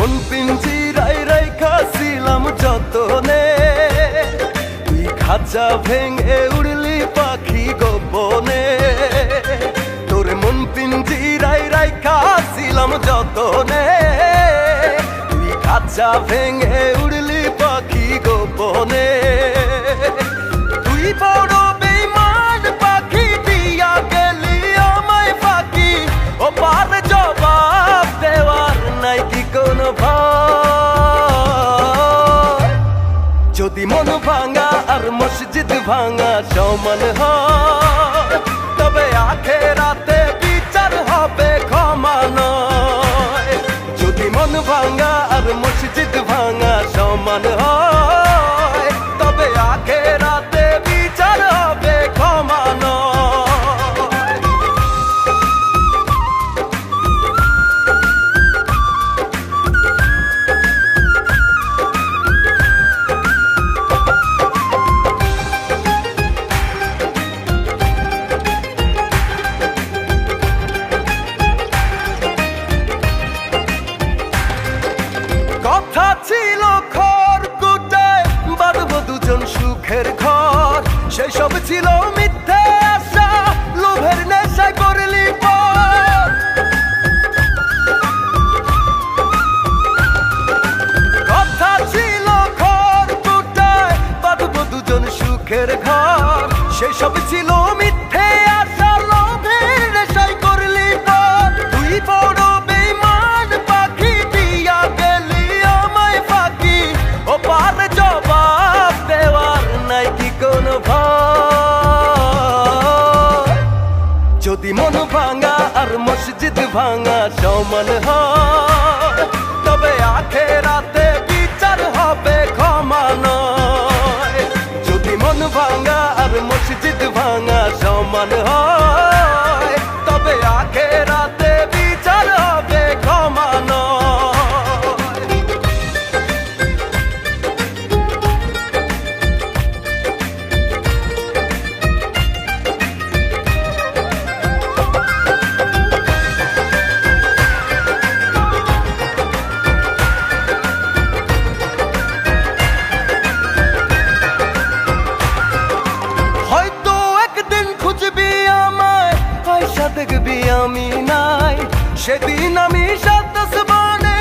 মন পিঞ্জিরায় রাইখাছিলাম যতনে, তুই খাঁচা ভেঙে উড়লি পাখি গোপনে। তোর মন পিঞ্জিরায় রাইখাছিলাম যতনে, তুই খাঁচা ভেঙে উড়লি পাখি গোপনে। তুই বড় বেঈমান পাখি, দিয়া গেলি আমায় ফাঁকি। ও পার জবাব দেওয়ার নাই কি কোনো ভয়? যদি মন ভাঙা আর মসজিদ ভাঙা সমান হয়, তবে আখেরাতে বিচার হবে ক্ষমা নয়। যদি মন ভাঙা আর মসজিদ ভাঙা সমান হয়, তবে আখেরাতে বিচার হবে ক্ষমা নয়। কথা ছিল খড়কুটায় বাঁধবো দুজন সুখের ঘর, সেই সব ছিল মিথ্যে আশা, লোভের নেশায় করলি পর। কথা ছিল খড়কুটায় বাঁধবো দুজন সুখের ঘর, সেই সব ছিল মিথ্যে আশা, লোভের নেশায় করলি পর। তুই বড় বেঈমান পাখি, দিয়া গেলি আমায় ফাঁকি। ও পার জবাব দেওয়ার নাই কি কোনো ভয়? যদি মন ভাঙা আর মসজিদ ভাঙা সমান হয়, তবে আখেরাতে বিচার হবে ক্ষমা নয়। যদি মন ভাঙা আর মসজিদ ভাঙা সমান হয়, তবে আখেরাতে বিচার হবে ক্ষমা নয়। হয়তো একদিন খুঁজবি আমায়, পয়সা দেখবি আমি নাই, সেদিন আমি সাত আসমানে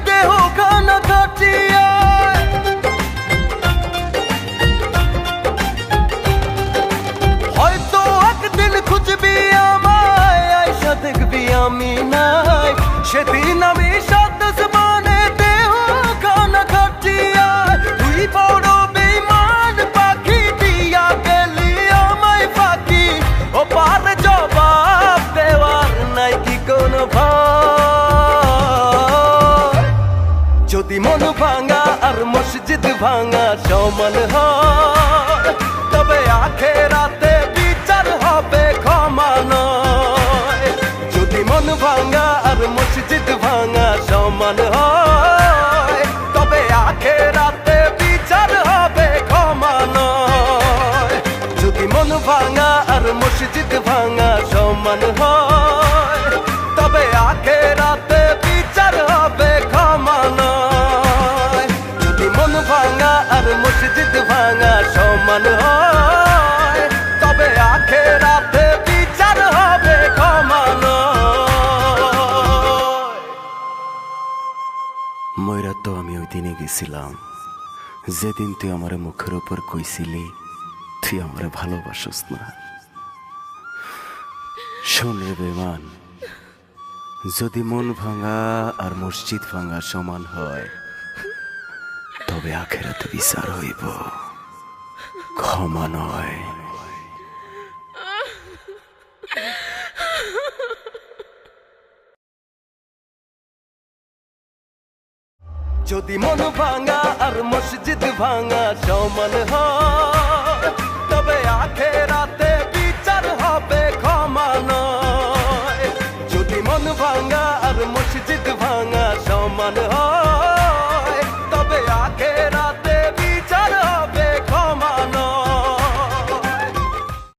দেহ খানা কাটিয়া। হয়তো একদিন খুঁজবি আমায়, আয়সা দেখবি আমি নাই, সেদিন আমি সাত আসমানে দেহ খানা কাটিয়া। তুই বড় বেঈমান পাখি, দিয়া গেলি আমায় ফাঁকি। ও পার জবাব দেওয়ার নাই কি কোনো ভয়? যদি মন ভাঙা আর মসজিদ ভাঙা সমান হয়, তবে আখেরাতে বিচার হবে ক্ষমা নয়। যদি মন ভাঙা আর মসজিদ ভাঙা সমান হয়, তবে আখেরাতে বিচার হবে ক্ষমা নয়। যদি মন ভাঙা আর মসজিদ ভাঙা সমান হয়, তবে আখেরাতে বিচার হবে ক্ষমা নয়। যদি মন ভাঙা আর মসজিদ ভাঙা সমান হয়, তবে আখেরাতে বিচার হবে ক্ষমা নয়। ময়রা তো আমি ওই দিনে গেছিলাম যেদিন তুই আমার মুখের উপর কইছিলি তুই আমারে ভালোবাসস না। শোন রে বেমান, যদি মন ভাঙা আর মসজিদ ভাঙা সমান হয়, তবে আখেরাতে বিচার হইব, ক্ষমা নয়। যদি মন ভাঙা আর মসজিদ ভাঙা সমান হয়, তবে আখেরাতে